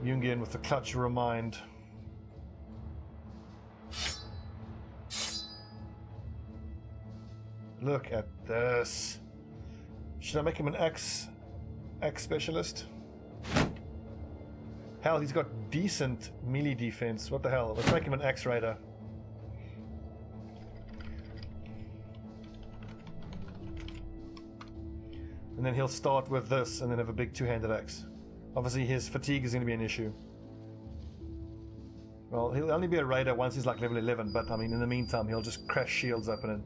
Jungian with the clutch remind. Look at this. Should I make him an axe specialist? Hell, he's got decent melee defense. What the hell? Let's make him an axe raider. And then he'll start with this and then have a big two-handed axe. Obviously his fatigue is going to be an issue. Well, he'll only be a raider once he's like level 11, but I mean in the meantime he'll just crash shields open and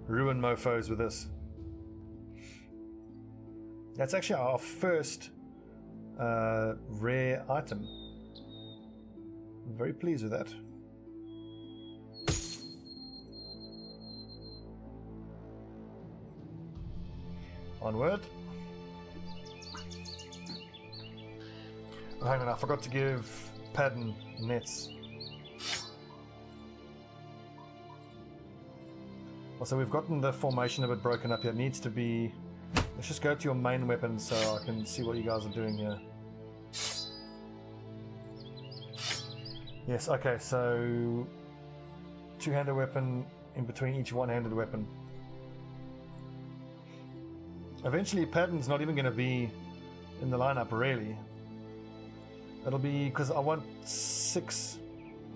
ruin mofos with this. That's actually our first rare item. I'm very pleased with that. Onward. Oh, hang on, I forgot to give Padden nets. Also, we've gotten the formation a bit broken up here. It needs to be... Let's just go to your main weapon so I can see what you guys are doing here. Yes, okay, so... two-handed weapon in between each one-handed weapon. Eventually, Padden's not even going to be in the lineup, really. It'll be because I want 6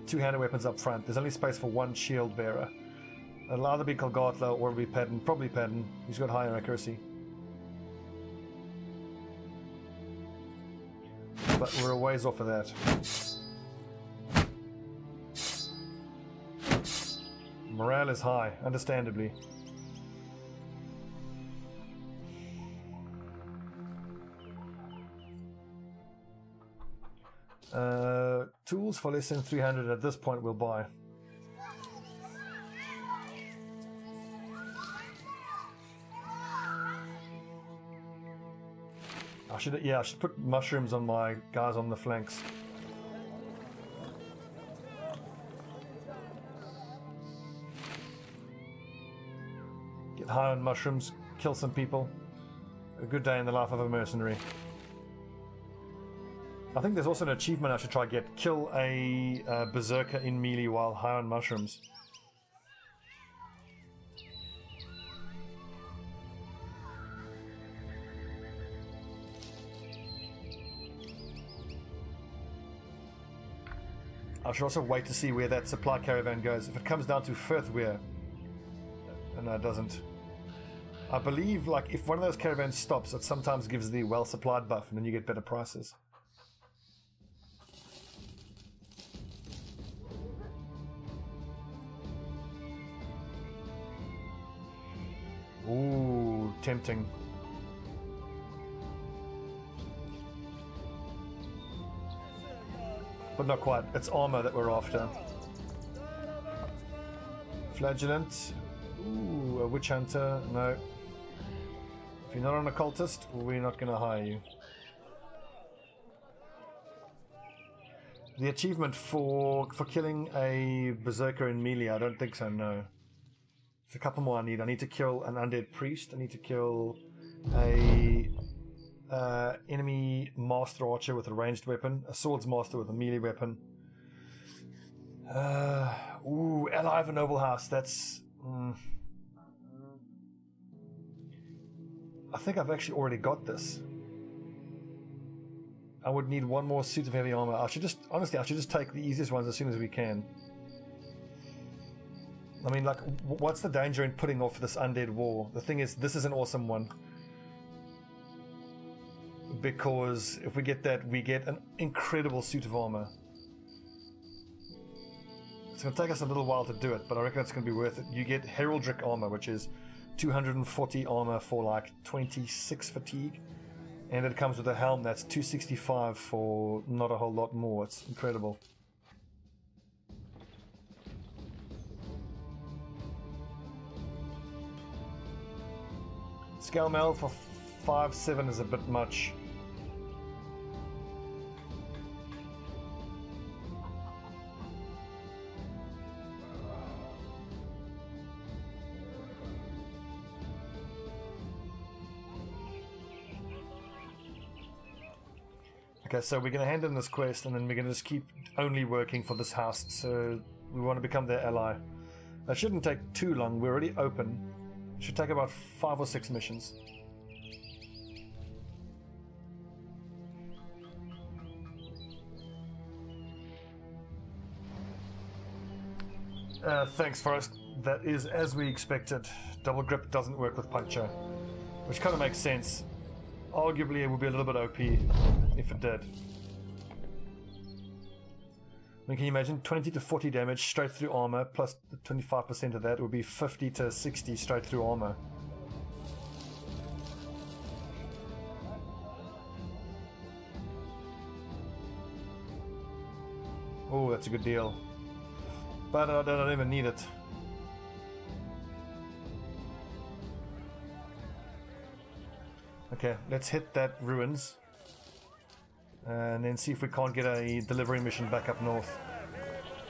two-handed weapons up front. There's only space for 1 shield bearer. It'll either be Kolgatla or it'll be Padden. Probably Padden. He's got higher accuracy. But we're a ways off of that. Morale is high, understandably. Tools for less than 300 at this point we'll buy. I should put mushrooms on my guys on the flanks. Get high on mushrooms, kill some people. A good day in the life of a mercenary. I think there's also an achievement I should try to get. Kill a berserker in melee while high on mushrooms. I should also wait to see where that supply caravan goes. If it comes down to Firth Weir, no, it doesn't. I believe like if one of those caravans stops, it sometimes gives the well supplied buff and then you get better prices. Ooh, tempting. But not quite. It's armor that we're after. Flagellant. Ooh, a witch hunter. No. If you're not an occultist, we're not going to hire you. The achievement for killing a berserker in melee, I don't think so, no. There's a couple more I need. I need to kill an undead priest. I need to kill a enemy master archer with a ranged weapon. A swords master with a melee weapon. Ooh, ally of a noble house. That's... I think I've actually already got this. I would need one more suit of heavy armor. Honestly, I should just take the easiest ones as soon as we can. I mean, like, what's the danger in putting off this undead war? The thing is, this is an awesome one. Because if we get that, we get an incredible suit of armor. It's going to take us a little while to do it, but I reckon it's going to be worth it. You get heraldric armor, which is 240 armor for like 26 fatigue. And it comes with a helm that's 265 for not a whole lot more. It's incredible. Scale mail for 5.7 is a bit much. Okay, so we're going to hand in this quest, and then we're going to just keep only working for this house. So we want to become their ally. That shouldn't take too long. We're already open. It should take about 5 or 6 missions. Thanks, Forrest. That is as we expected. Double grip doesn't work with puncture, which kind of makes sense. Arguably, it would be a little bit OP if it did. I mean, can you imagine 20 to 40 damage straight through armor, plus 25% of that would be 50 to 60 straight through armor. Oh, that's a good deal. But I don't even need it. Okay, let's hit that ruins. And then see if we can't get a delivery mission back up north.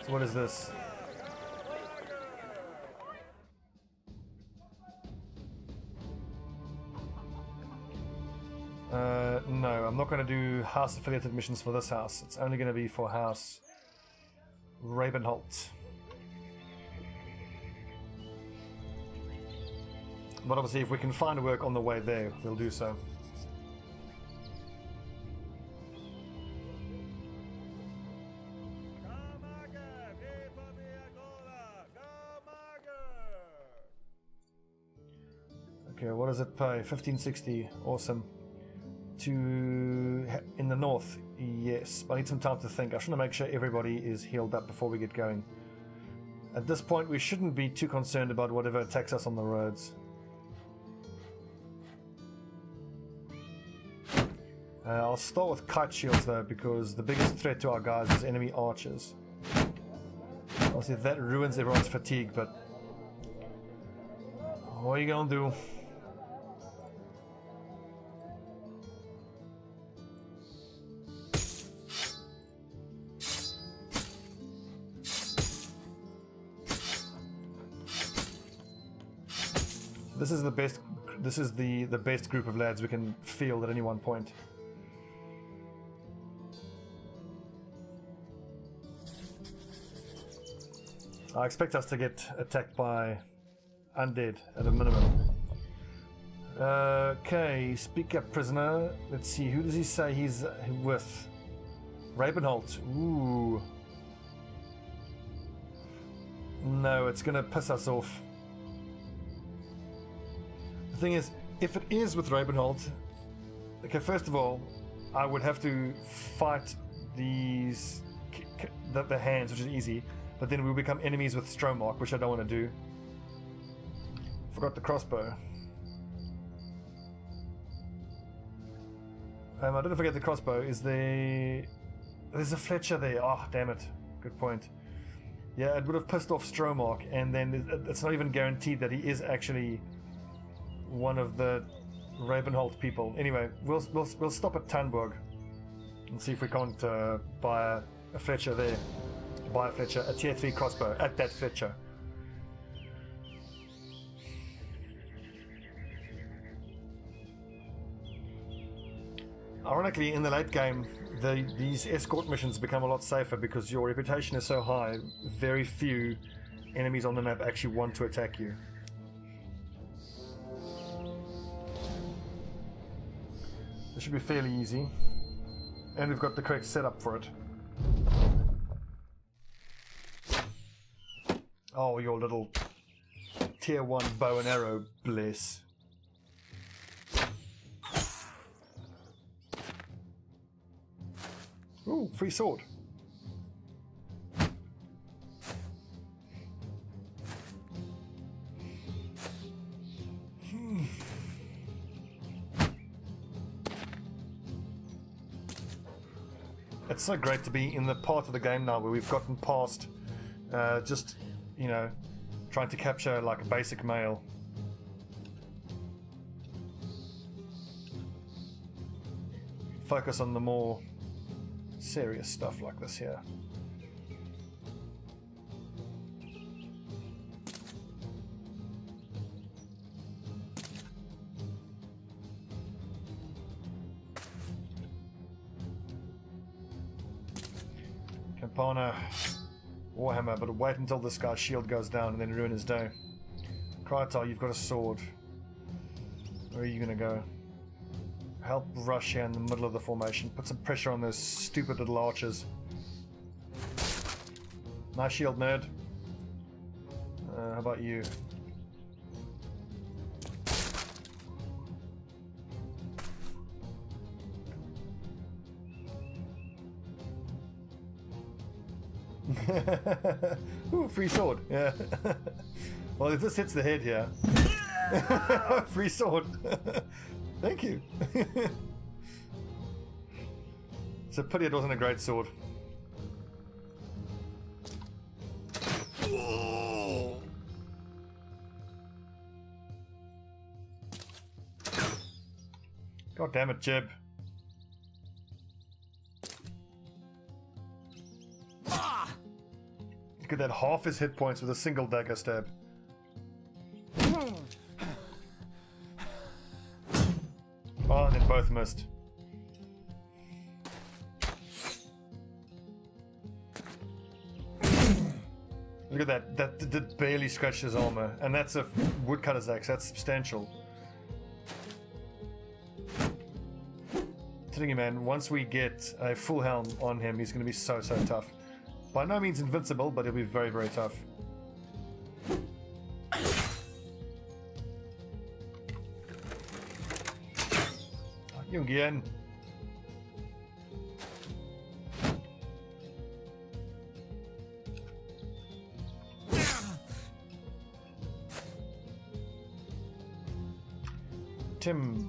So what is this? No, I'm not going to do house affiliated missions for this house. It's only going to be for house Ravenholt. But obviously if we can find work on the way there, we'll do so. Okay, what does it pay? 1560, awesome. To in the north, yes. I need some time to think. I just want to make sure everybody is healed up before we get going. At this point, we shouldn't be too concerned about whatever attacks us on the roads. I'll start with kite shields though, because the biggest threat to our guys is enemy archers. Obviously that ruins everyone's fatigue, but what are you gonna do? This is the best. This is the best group of lads we can field at any one point. I expect us to get attacked by undead at a minimum. Okay, speak up, prisoner. Let's see, who does he say he's with? Ravenholt. Ooh. No, it's gonna piss us off. The thing is, if it is with Ravenholt, okay, first of all, I would have to fight these the hands, which is easy. But then we'll become enemies with Stromark, which I don't want to do. Forgot the crossbow. I didn't forget the crossbow. There's a Fletcher there. Oh, damn it. Good point. Yeah, it would have pissed off Stromark, and then it's not even guaranteed that he is actually one of the Ravenholt people. Anyway, we'll stop at Tanburg and see if we can't buy a Fletcher there. Buy a Fletcher, a tier 3 crossbow at that Fletcher. Ironically, in the late game, these escort missions become a lot safer because your reputation is so high, very few enemies on the map actually want to attack you. This should be fairly easy. And we've got the correct setup for it. Oh, your little tier 1 bow and arrow bliss. Ooh, free sword. It's so great to be in the part of the game now where we've gotten past just, you know, trying to capture like a basic male. Focus on the more serious stuff like this here. Partner. Warhammer, but wait until this guy's shield goes down and then ruin his day. Krytar, you've got a sword. Where are you gonna go? Help rush here in the middle of the formation. Put some pressure on those stupid little archers. Nice shield, nerd. How about you? Ooh, free sword. Yeah. Well, if this hits the head here, free sword. Thank you. It's a pity it wasn't a great sword. God damn it, Jib. Look at that, half his hit points with a single dagger stab. Oh, and then both missed. Look at that, that barely scratched his armor. And that's a woodcutter's axe, that's substantial. Telling you, man, once we get a full helm on him, he's going to be so tough. By no means invincible, but he'll be very, very tough. Jungian. Tim.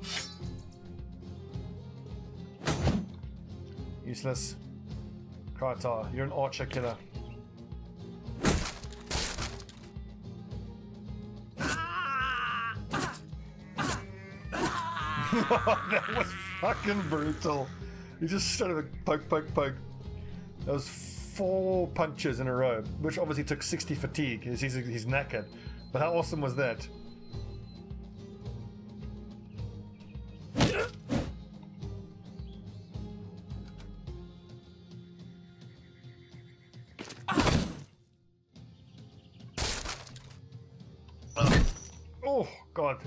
Useless. Krytar, you're an archer killer. That was fucking brutal. You just sort of poke. That was 4 punches in a row, which obviously took 60 fatigue. He's knackered. But how awesome was that? Oh, God.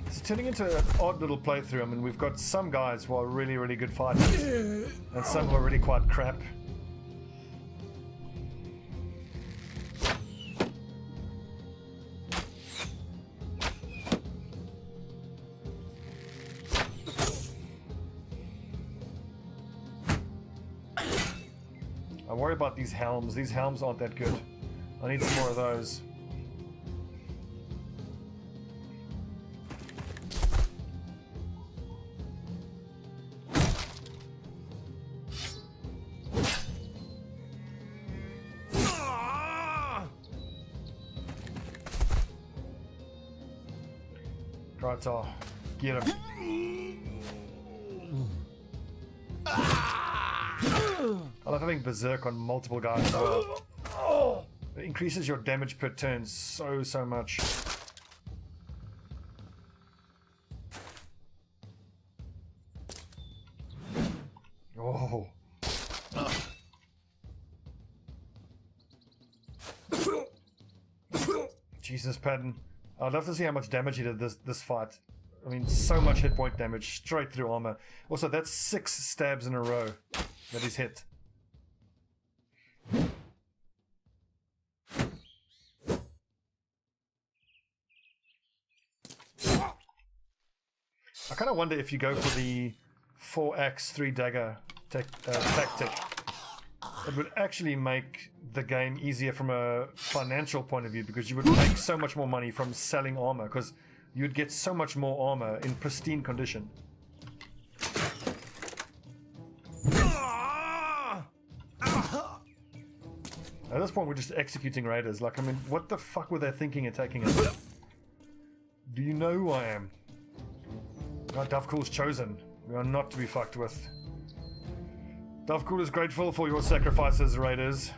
It's turning into an odd little playthrough. I mean, we've got some guys who are really, really good fighters, and some who are really quite crap. I worry about these helms. These helms aren't that good. I need some more of those. Krytar, get him. I love having Berserk on multiple guys as well. It increases your damage per turn so much. Oh. Jesus, Patton. I'd love to see how much damage he did this fight. I mean, so much hit point damage straight through armor. Also, that's 6 stabs in a row that he's hit. I kind of wonder if you go for the 4-axe 3-dagger tactic, it would actually make the game easier from a financial point of view, because you would make so much more money from selling armor, because you'd get so much more armor in pristine condition. At this point, we're just executing raiders. Like, I mean, what the fuck were they thinking attacking us? Do you know who I am? Davkul's chosen. We are not to be fucked with. Davkul is grateful for your sacrifices, raiders.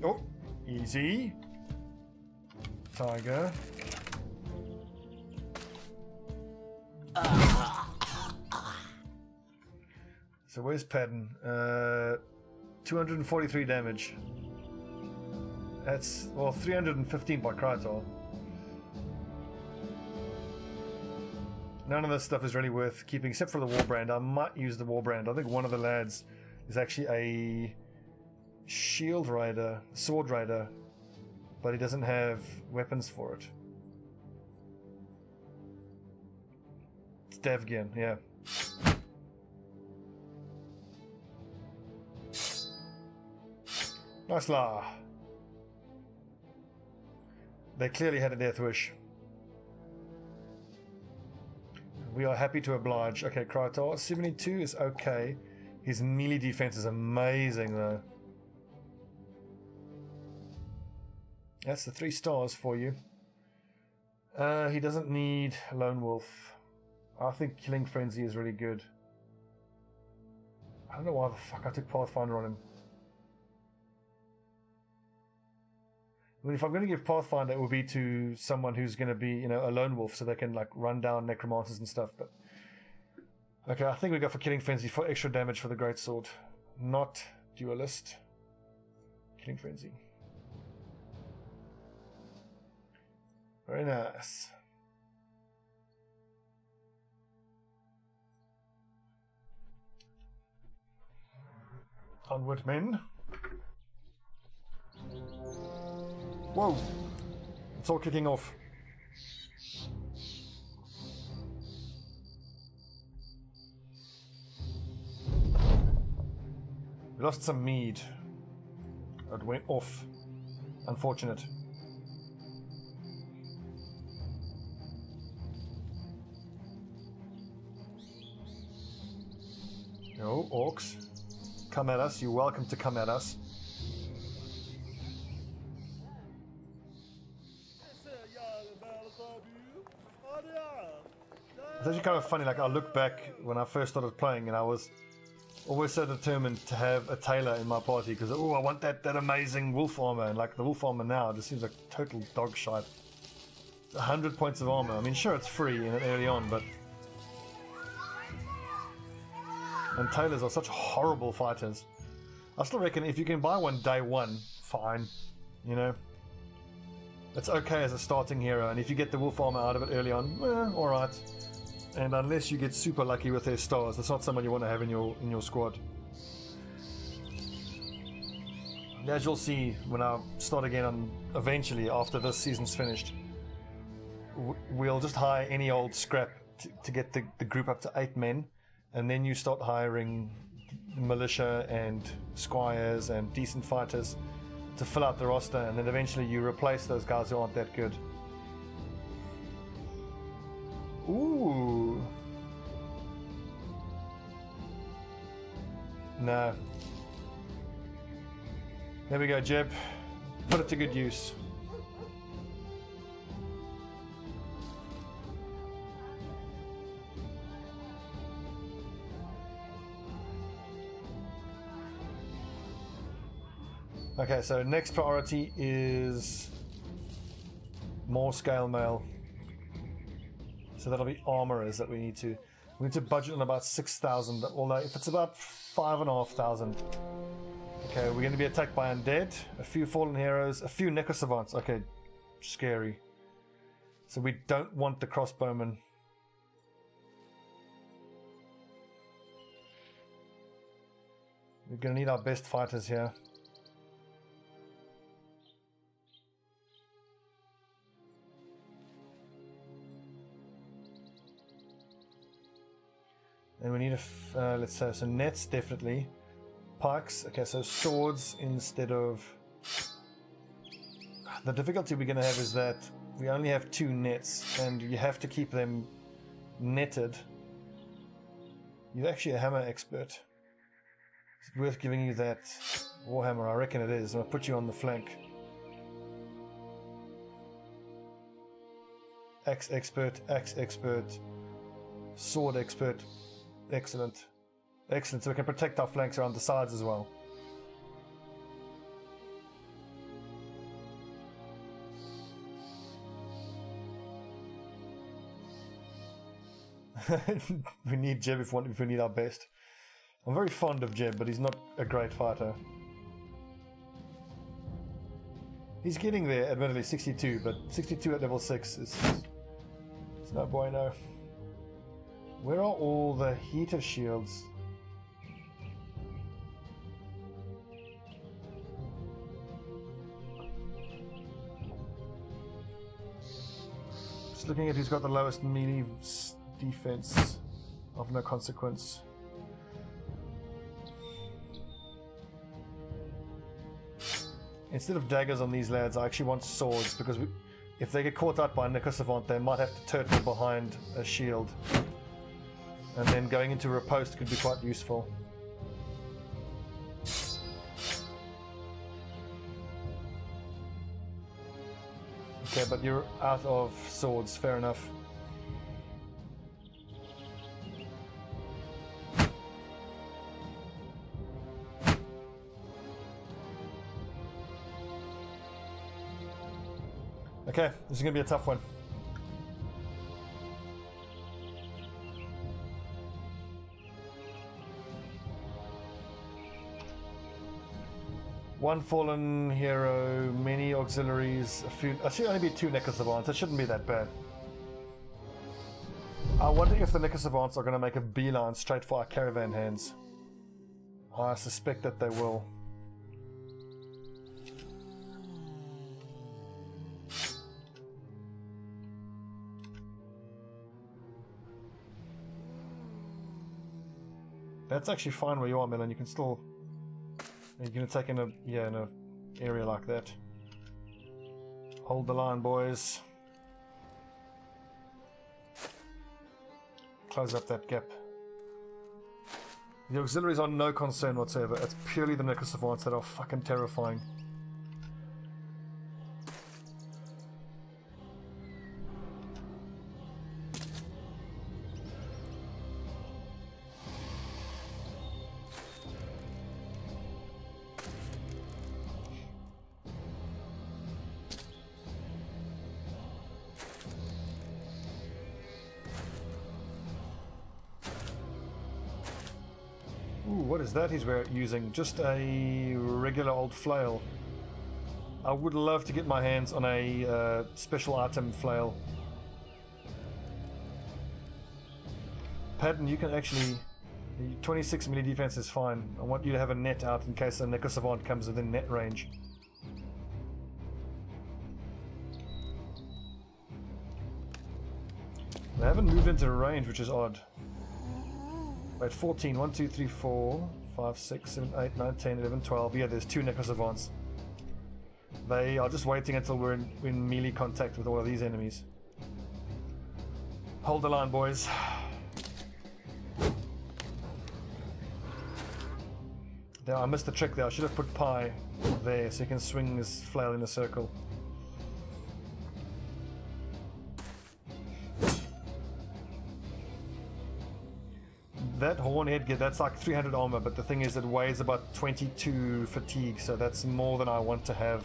Oh, easy. Tiger. So where's Paddon? 243 damage. That's, well, 315 by Krytar. None of this stuff is really worth keeping, except for the Warbrand. I might use the Warbrand. I think one of the lads is actually a Shield Rider, Sword Rider, but he doesn't have weapons for it. It's Davkul, yeah. Nice la. They clearly had a death wish. We are happy to oblige. Okay, Krytar, 72 is okay. His melee defense is amazing though. That's the 3 stars for you. He doesn't need Lone Wolf. I think Killing Frenzy is really good. I don't know why the fuck I took Pathfinder on him. I mean, if I'm going to give Pathfinder, it would be to someone who's going to be, you know, a lone wolf, so they can like run down necromancers and stuff. But okay, I think we go for Killing Frenzy for extra damage for the Greatsword, not Duelist. Killing Frenzy. Very nice. Onward, men. Whoa! It's all kicking off. We lost some mead. It went off. Unfortunate. No, orcs. Come at us. You're welcome to come at us. It's actually kind of funny, like I look back when I first started playing and I was always so determined to have a tailor in my party because, oh, I want that amazing wolf armor, and like the wolf armor now just seems like total dog shite. 100 points of armor. I mean, sure, it's free in it early on, but... And tailors are such horrible fighters. I still reckon if you can buy one day one, fine, you know? It's okay as a starting hero, and if you get the wolf armor out of it early on, alright. And unless you get super lucky with their stars, that's not someone you want to have in your squad. And as you'll see when I start again on eventually after this season's finished, we'll just hire any old scrap to get the group up to 8 men, and then you start hiring militia and squires and decent fighters to fill out the roster, and then eventually you replace those guys who aren't that good. Ooh. No. There we go, Jeb. Put it to good use. Okay, so next priority is more scale mail. So that'll be armorers that we need to budget on about 6,000, although if it's about 5,500. Okay, we're going to be attacked by undead, a few fallen heroes, a few necrosavants. Okay, scary. So we don't want the crossbowmen. We're going to need our best fighters here. And we need let's say, so nets definitely. Pikes, okay, so swords instead of... The difficulty we're going to have is that we only have 2 nets, and you have to keep them netted. You're actually a hammer expert. Is it worth giving you that warhammer? I reckon it is. I'll put you on the flank. Axe expert, sword expert. Excellent. Excellent, so we can protect our flanks around the sides as well. We need Jeb if we need our best. I'm very fond of Jeb, but he's not a great fighter. He's getting there, admittedly, 62, but 62 at level 6 is... it's no bueno. Where are all the heater shields? Just looking at who's got the lowest melee defense of no consequence. Instead of daggers on these lads, I actually want swords, because if they get caught out by Nico Savant, they might have to turtle behind a shield. And then going into riposte could be quite useful. Okay, but you're out of swords, fair enough. Okay, this is going to be a tough one. One fallen hero, many auxiliaries, a few... It should only be 2 Nico Savants, it shouldn't be that bad. I wonder if the Nico Savants are going to make a beeline straight for our caravan hands. I suspect that they will. That's actually fine where you are, Melon. You can still... You're going to take in a... Yeah, in an area like that. Hold the line, boys. Close up that gap. The auxiliaries are no concern whatsoever. It's purely the Nico Savants that are fucking terrifying. What is that he's using? Just a regular old flail. I would love to get my hands on a special item flail. Patton, you can actually... 26 melee defense is fine. I want you to have a net out in case a Nico Savant comes within net range. They haven't moved into range, which is odd. Wait, 14. 1, 2, 3, 4, 5, 6, 7, 8, 9, 10, 11, 12. Yeah, there's 2 Nico Savants. They are just waiting until we're in melee contact with all of these enemies. Hold the line, boys. There, I missed the trick there. I should have put Pi there so he can swing his flail in a circle. That horn headgear, that's like 300 armor, but the thing is it weighs about 22 fatigue, so that's more than I want to have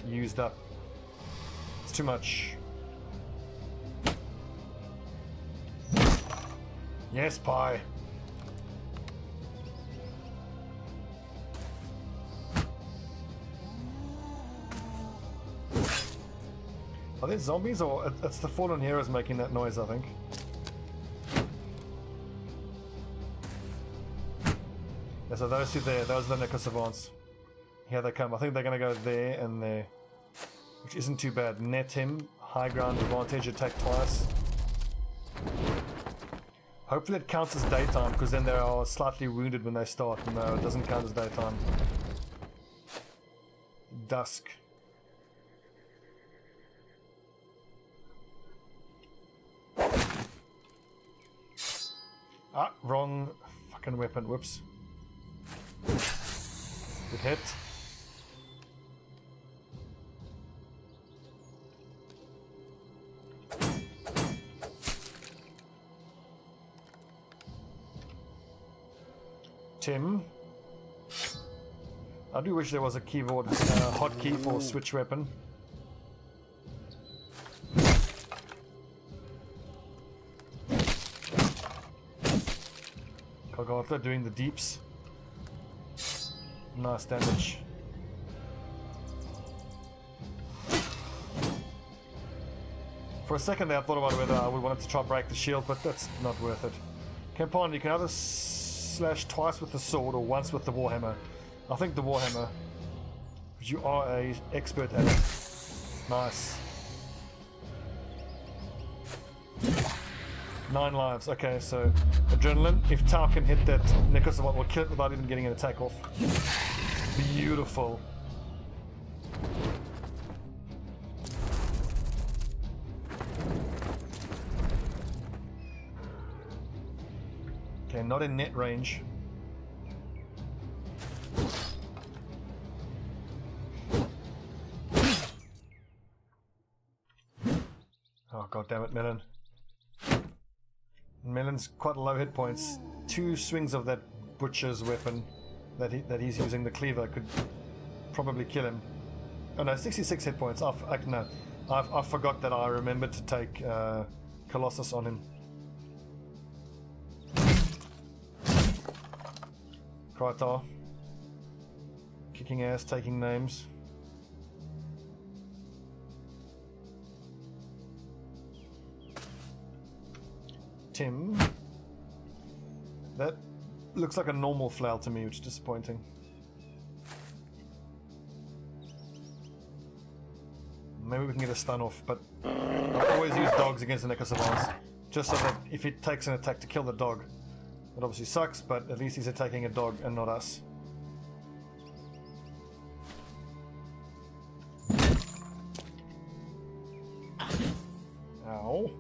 used up. It's too much. Yes, Pi. Are there zombies, or it's the fallen heroes making that noise, I think. Yeah, so those two there, those are the Nico Savants. Here they come. I think they're going to go there and there. Which isn't too bad. Net him, high ground advantage, attack twice. Hopefully it counts as daytime, because then they are slightly wounded when they start. No, it doesn't count as daytime. Dusk. Ah, wrong fucking weapon. Whoops. Good hit. Tim. I do wish there was a keyboard hotkey for switch weapon. Oh god, they're doing the deeps. Nice damage. For a second there I thought about whether I would want to try break the shield, but that's not worth it. Campaign, you can either slash twice with the sword or once with the warhammer. I think the warhammer, because you are an expert at it. Nice. 9 lives. Okay, so adrenaline. If Tau can hit that Necrosavant, will kill it without even getting an attack off. Beautiful. Okay, not in net range. Oh god damn it, Melon. Melon's quite low hit points. 2 swings of that butcher's weapon that he's using, the cleaver, could probably kill him. Oh no, 66 hit points. I forgot that I remembered to take Colossus on him. Krytar. Kicking ass, taking names. Tim. That looks like a normal flail to me, which is disappointing. Maybe we can get a stun off, but I always use dogs against the Necrosavants, just so that if it takes an attack to kill the dog, it obviously sucks, but at least he's attacking a dog and not us. Ow.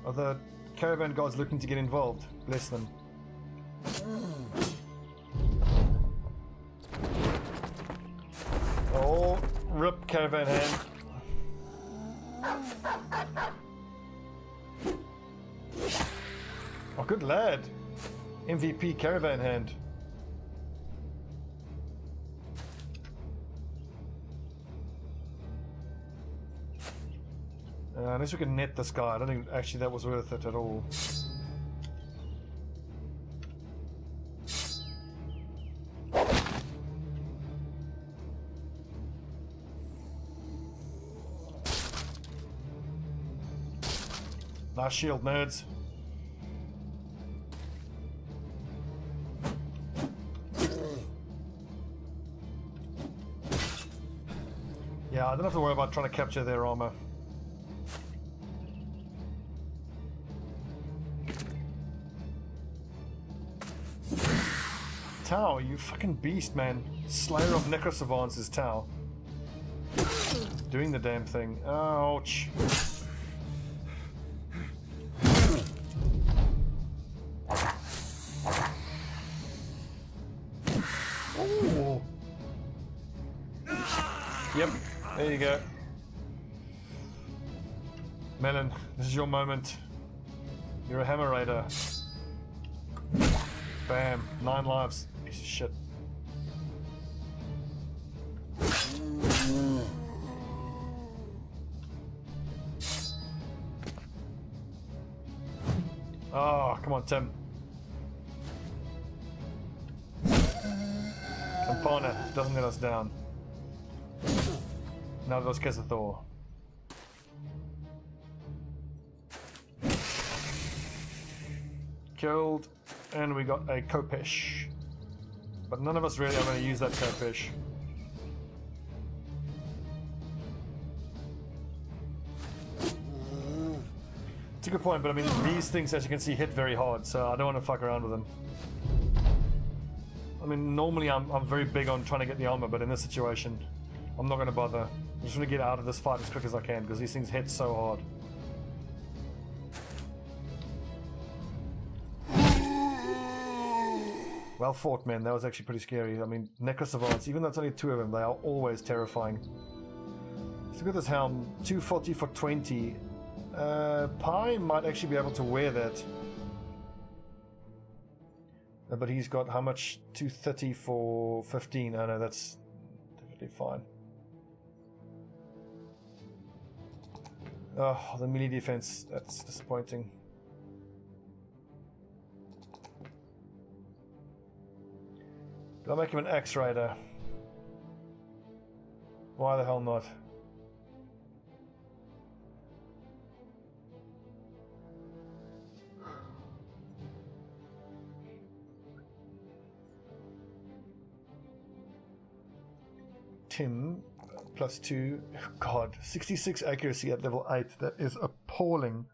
Are the caravan guards looking to get involved? Bless them. Oh, rip caravan hand. Oh, good lad. MVP caravan hand. Unless we can net this guy, I don't think actually that was worth it at all. Nice shield, nerds. Yeah, I don't have to worry about trying to capture their armor. Tau, you fucking beast, man. Slayer of Necrosavants is Tau. Doing the damn thing. Ouch. Ooh. Yep, there you go. Melon, this is your moment. You're a hammer raider. Bam, 9 lives. Piece of shit. Oh, come on, Tim. Campana doesn't let us down. Now it does Kesathor. Killed, and we got a Kopesh. But none of us really are going to use that Kopesh. It's a good point, but I mean, these things, as you can see, hit very hard, so I don't want to fuck around with them. I mean, normally I'm very big on trying to get the armor, but in this situation, I'm not going to bother. I'm just going to get out of this fight as quick as I can, because these things hit so hard. Well fought, man. That was actually pretty scary. I mean, Necrosavants, even though it's only 2 of them, they are always terrifying. Let's look at this helm. 240 for 20. Pi might actually be able to wear that. But he's got how much? 230 for 15. Oh no, that's definitely fine. Oh, the melee defense, that's disappointing. Do I make him an axe rider? Why the hell not? Tim, +2. God, 66 accuracy at level 8. That is appalling.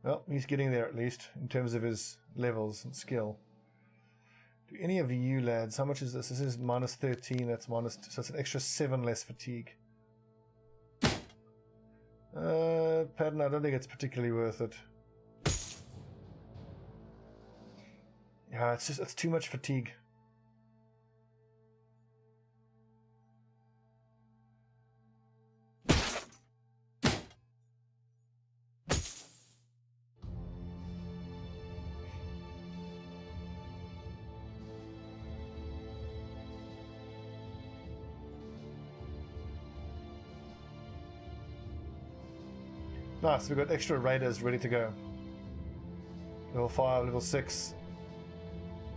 Well, he's getting there at least, in terms of his levels and skill. Do any of you lads, how much is this? This is -13, that's minus, so it's an extra 7 less fatigue. Patton, I don't think it's particularly worth it. Yeah, it's too much fatigue. Nice, we've got extra raiders ready to go. Level 5, level 6.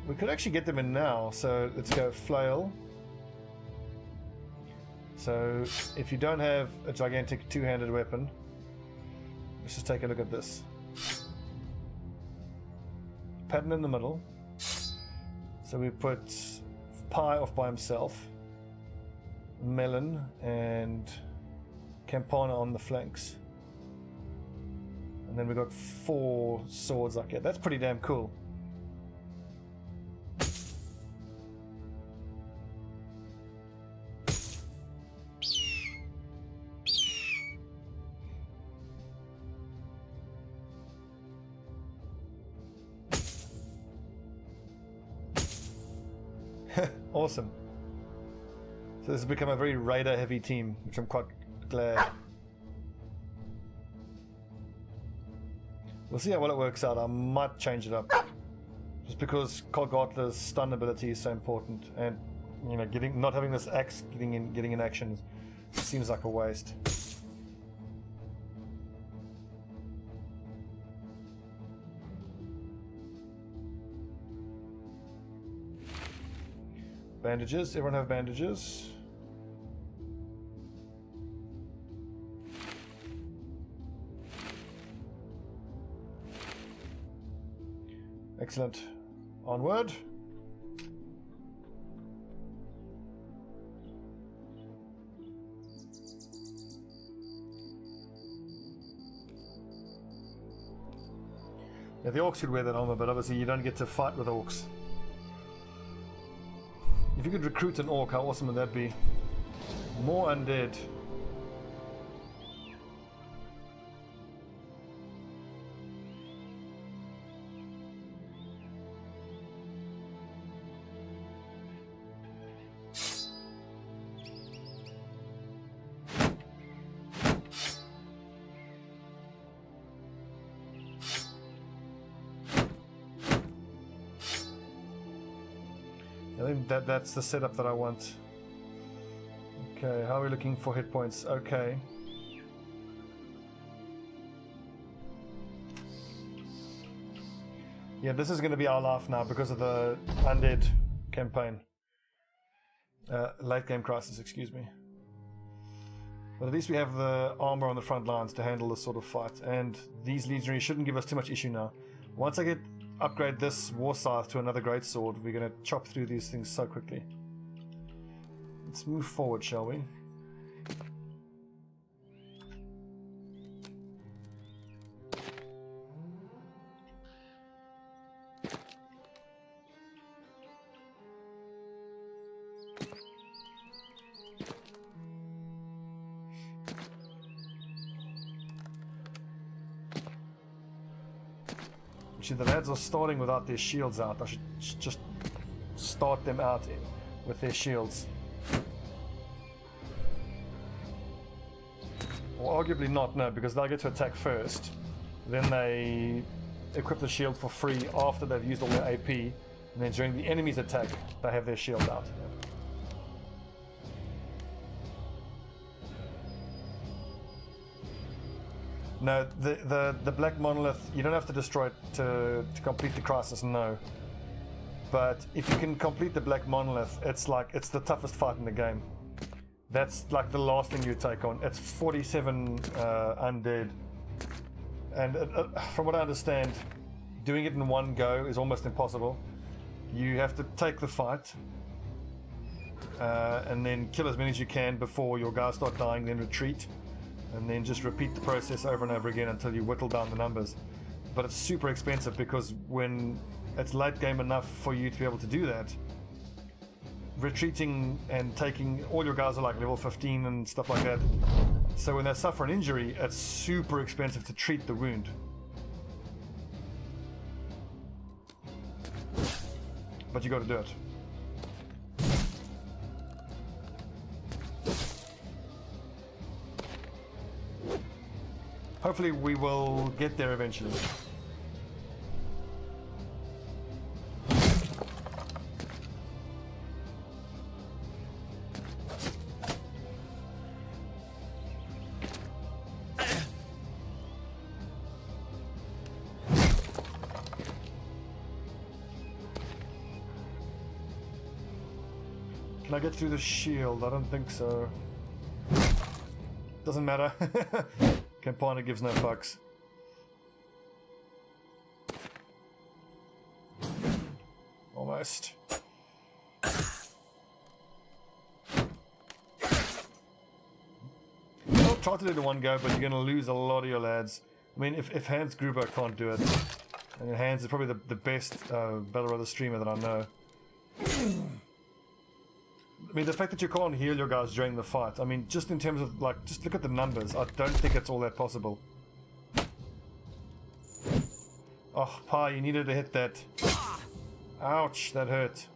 We could actually get them in now, so let's go flail. So if you don't have a gigantic two-handed weapon, let's just take a look at this. Pattern in the middle. So we put Pie off by himself, Melon and Campana on the flanks. And then we got 4 swords like that. That's pretty damn cool. Awesome. So this has become a very raider heavy team, which I'm quite glad. We'll see how well it works out. I might change it up, just because Kolgatla's stun ability is so important, and you know, not having this axe getting in action seems like a waste. Bandages. Everyone have bandages. Excellent. Onward. Yeah, the orcs could wear that armor, but obviously you don't get to fight with orcs. If you could recruit an orc, how awesome would that be? More undead. I think that's the setup that I want. Okay, how are we looking for hit points? Okay. Yeah, this is going to be our life now because of the undead campaign. Late game crisis, excuse me. But at least we have the armor on the front lines to handle this sort of fight, and these legionaries shouldn't give us too much issue now. Once I upgrade this war scythe to another great sword, we're going to chop through these things so quickly. Let's move forward, shall we? Actually, the lads are starting without their shields out. I should just start them out with their shields. Or arguably not, no, because they'll get to attack first. Then they equip the shield for free after they've used all their AP, and then during the enemy's attack, they have their shield out. No, the Black Monolith, you don't have to destroy it to complete the Crisis, no. But if you can complete the Black Monolith, it's the toughest fight in the game. That's like the last thing you take on. It's 47 undead. And from what I understand, doing it in one go is almost impossible. You have to take the fight, and then kill as many as you can before your guys start dying, then retreat. And then just repeat the process over and over again until you whittle down the numbers. But it's super expensive because when it's late game enough for you to be able to do that, retreating and taking, all your guys are like level 15 and stuff like that. So when they suffer an injury, it's super expensive to treat the wound. But you got to do it. Hopefully we will get there eventually. Can I get through the shield? I don't think so. Doesn't matter. Campana gives no fucks. Almost. I'll try to do it in one go, but you're going to lose a lot of your lads. I mean, if Hans Gruber can't do it, and Hans is probably the best Battle Royale streamer that I know. I mean, the fact that you can't heal your guys during the fight, I mean, just in terms of, like, just look at the numbers. I don't think it's all that possible. Oh, Pa, you needed to hit that. Ouch, that hurt.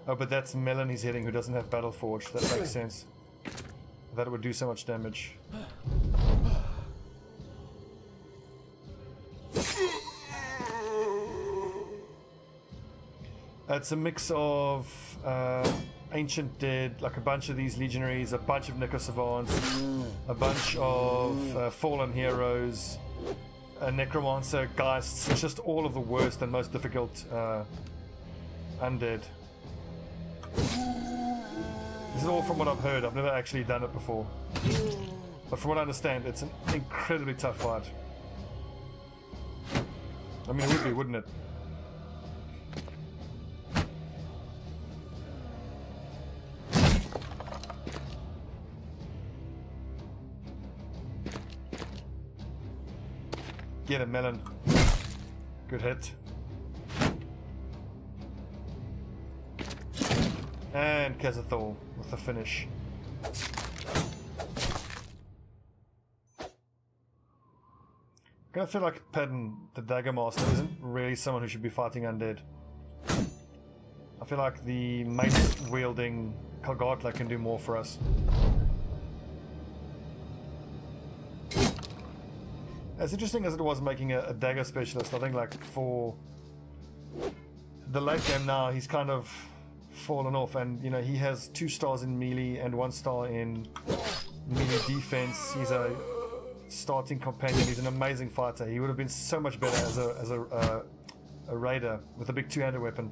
Oh, but that's Melon he's hitting, who doesn't have Battle Forge. That makes sense. That would do so much damage. It's a mix of Ancient Dead, like a bunch of these Legionaries, a bunch of Nico Savants, a bunch of Fallen Heroes, a Necromancer, Geists. It's just all of the worst and most difficult undead. This is all from what I've heard. I've never actually done it before. But from what I understand, it's an incredibly tough fight. I mean, it would be, wouldn't it? Get him, Melon. Good hit. And Kazathor with the finish. I kind of feel like Padden, the Dagger Master, isn't really someone who should be fighting undead. I feel like the mace-wielding Kalgatla can do more for us. As interesting as it was making a dagger specialist, I think like for the late game now, he's kind of fallen off, and you know, he has 2 stars in melee and 1 star in melee defense. He's a starting companion. He's an amazing fighter. He would have been so much better as a raider with a big 2-handed weapon.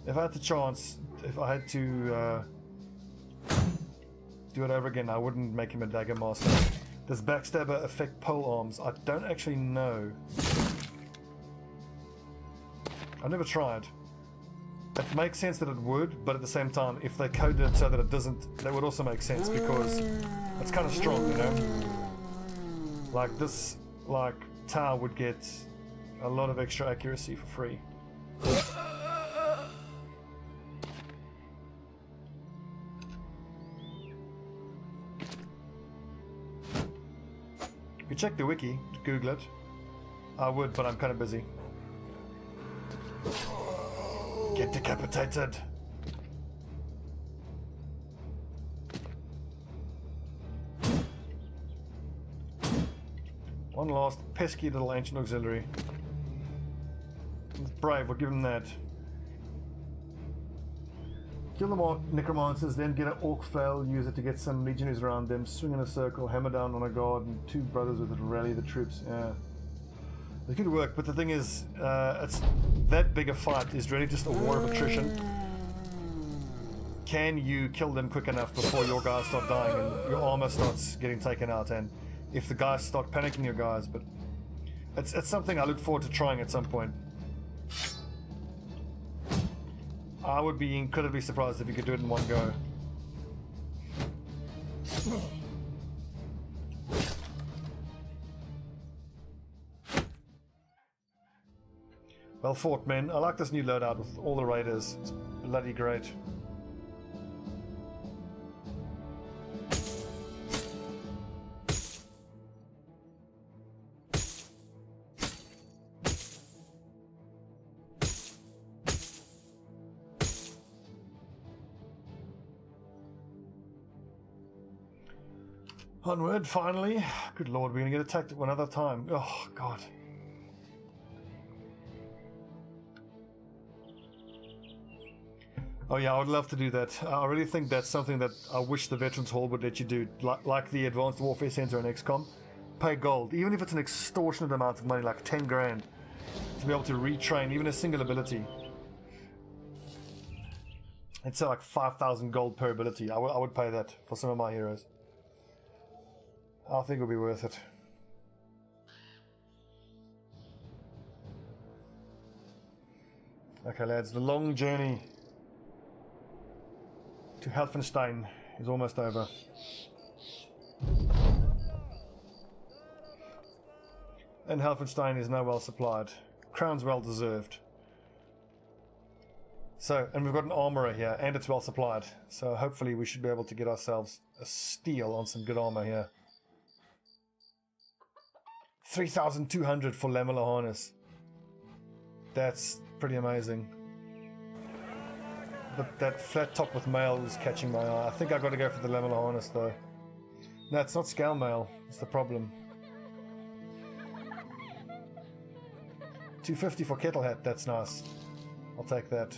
If I had the chance, if I had to do it over again, I wouldn't make him a Dagger Master. Does Backstabber affect pole arms? I don't actually know. I've never tried. It makes sense that it would, but at the same time, if they coded it so that it doesn't, that would also make sense, because it's kind of strong, you know? Like this, like, Tau would get a lot of extra accuracy for free. If you check the wiki, Google it. I would, but I'm kind of busy. Get decapitated. One last pesky little ancient auxiliary. It's brave, we'll give him that. Kill the necromancers, then get an orc flail, use it to get some legionaries around them, swing in a circle, hammer down on a guard, and 2 brothers with it, rally the troops. Yeah. It could work, but the thing is, it's that big a fight is really just a war of attrition. Can you kill them quick enough before your guys start dying and your armor starts getting taken out, and if the guys start panicking your guys, but it's something I look forward to trying at some point. I would be incredibly surprised if you could do it in one go. Well fought, men. I like this new loadout with all the raiders. It's bloody great. Onward, finally. Good lord, we're gonna get attacked at one other time. Oh, god. Oh yeah, I would love to do that. I really think that's something that I wish the Veterans Hall would let you do. Like the Advanced Warfare Center in XCOM. Pay gold, even if it's an extortionate amount of money, like 10 grand, to be able to retrain even a single ability. It's like 5,000 gold per ability. I would pay that for some of my heroes. I think it'll be worth it. Okay lads, the long journey to Helfenstein is almost over. And Helfenstein is now well supplied. Crown's well deserved. So, and we've got an armourer here, and it's well supplied. So hopefully we should be able to get ourselves a steal on some good armour here. 3,200 for lamellar harness. That's pretty amazing. But that flat top with mail is catching my eye. I think I got to go for the lamellar harness though. No, it's not scale mail. It's the problem. 250 for kettle hat. That's nice. I'll take that.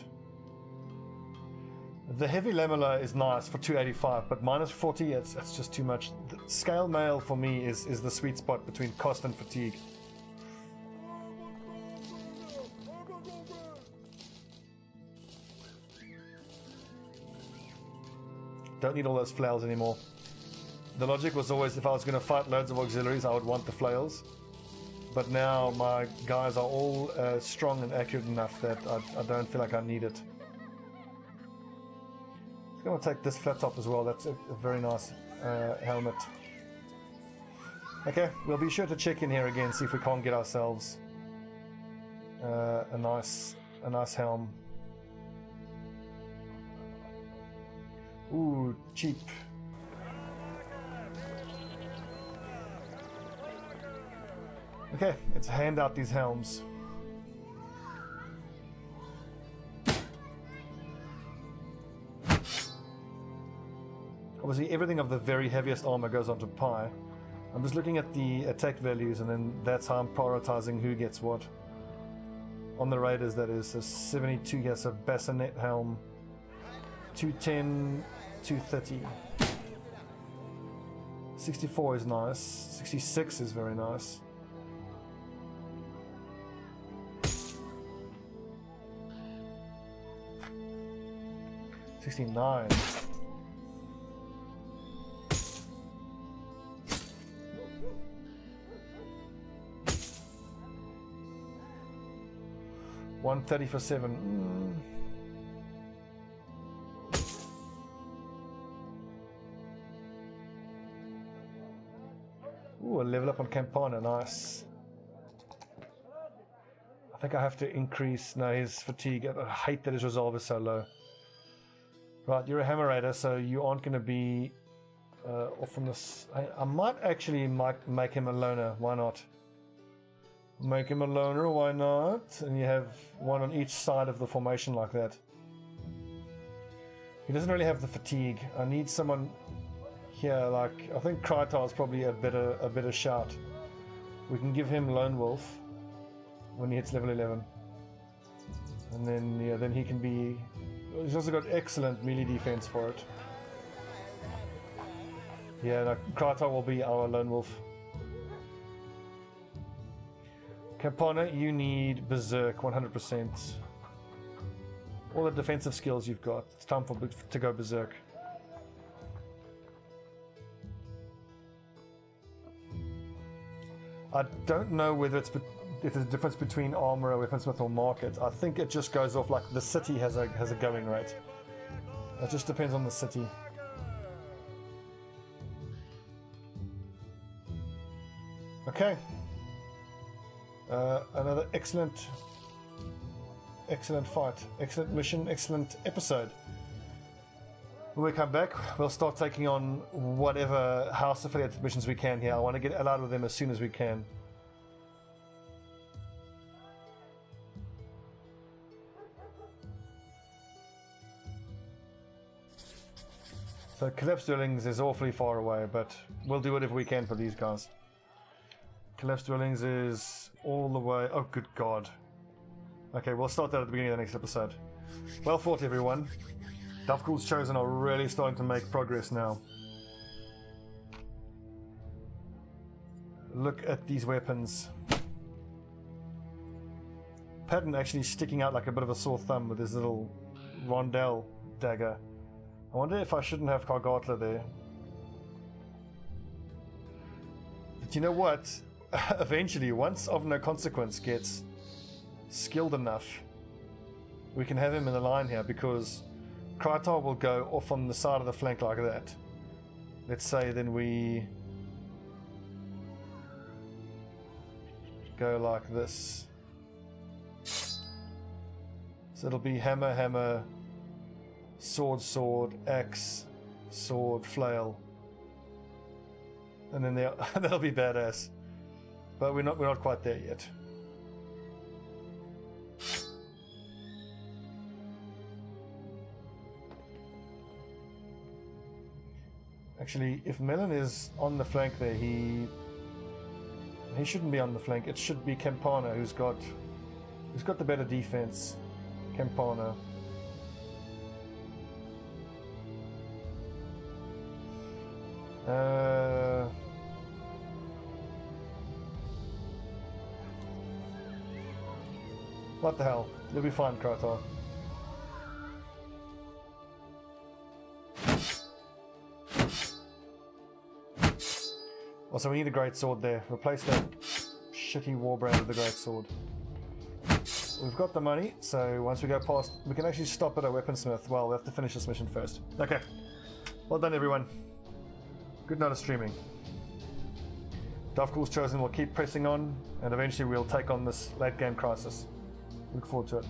The heavy lamellar is nice for 285, but minus 40, it's just too much. The scale mail for me is the sweet spot between cost and fatigue. Don't need all those flails anymore. The logic was always if I was going to fight loads of auxiliaries, I would want the flails. But now my guys are all strong and accurate enough that I don't feel like I need it. I'm going to take this flat top as well. That's a very nice helmet. Okay, we'll be sure to check in here again, see if we can't get ourselves a nice helm. Ooh, cheap. Okay, let's hand out these helms. Obviously, everything of the very heaviest armor goes onto Pi. I'm just looking at the attack values, and then that's how I'm prioritizing who gets what. On the Raiders, that is. So 72 gets a bassinet helm. 210, 230. 64 is nice. 66 is very nice. $69. $130 for 7. Ooh, a level up on Campana, nice. I think I have to increase his fatigue. I hate that his resolve is so low. Right, you're a Hammer Raider, so you aren't going to be off from this. I might actually make him a loner. Why not? Make him a loner, why not? And you have one on each side of the formation like that. He doesn't really have the fatigue. I need someone here, like, I think Krytar is probably a better shout. We can give him Lone Wolf when he hits level 11. And then, yeah, then he can be... He's also got excellent melee defense for it. Yeah, no, Kratar will be our Lone Wolf. Campana, you need Berserk 100%. All the defensive skills you've got. It's time to go Berserk. I don't know whether if there's a difference between armorer, weaponsmith, or market. I think it just goes off like the city has a going rate. It just depends on the city. Okay. Another excellent fight, excellent mission, excellent episode. When we come back, we'll start taking on whatever house affiliated missions we can here. I want to get allied with them as soon as we can. So Collapse Dwellings is awfully far away, but we'll do whatever we can for these guys. Collapse Dwellings is all the way... Oh, good God. Okay, we'll start that at the beginning of the next episode. Well fought, everyone. Davkul's Chosen are really starting to make progress now. Look at these weapons. Patton actually sticking out like a bit of a sore thumb with his little rondelle dagger. I wonder if I shouldn't have Kargatla there. But you know what? Eventually, once Of No Consequence gets skilled enough, we can have him in the line here, because Kratar will go off on the side of the flank like that. Let's say then we go like this. So it'll be hammer, hammer, sword, sword, axe, sword, flail. And then that'll be badass. But we're not quite there yet. Actually, if Melon is on the flank there, he shouldn't be on the flank. It should be Campana who's got the better defense. Campana. What the hell? You'll be fine, Kratar. Also, we need a great sword there. Replace that shitty warbrand with a great sword. We've got the money, so once we go past, we can actually stop at a weaponsmith. Well, we have to finish this mission first. Okay. Well done, everyone. Good night of streaming. Davkul's Chosen will keep pressing on, and eventually we'll take on this late game crisis. Look forward to it.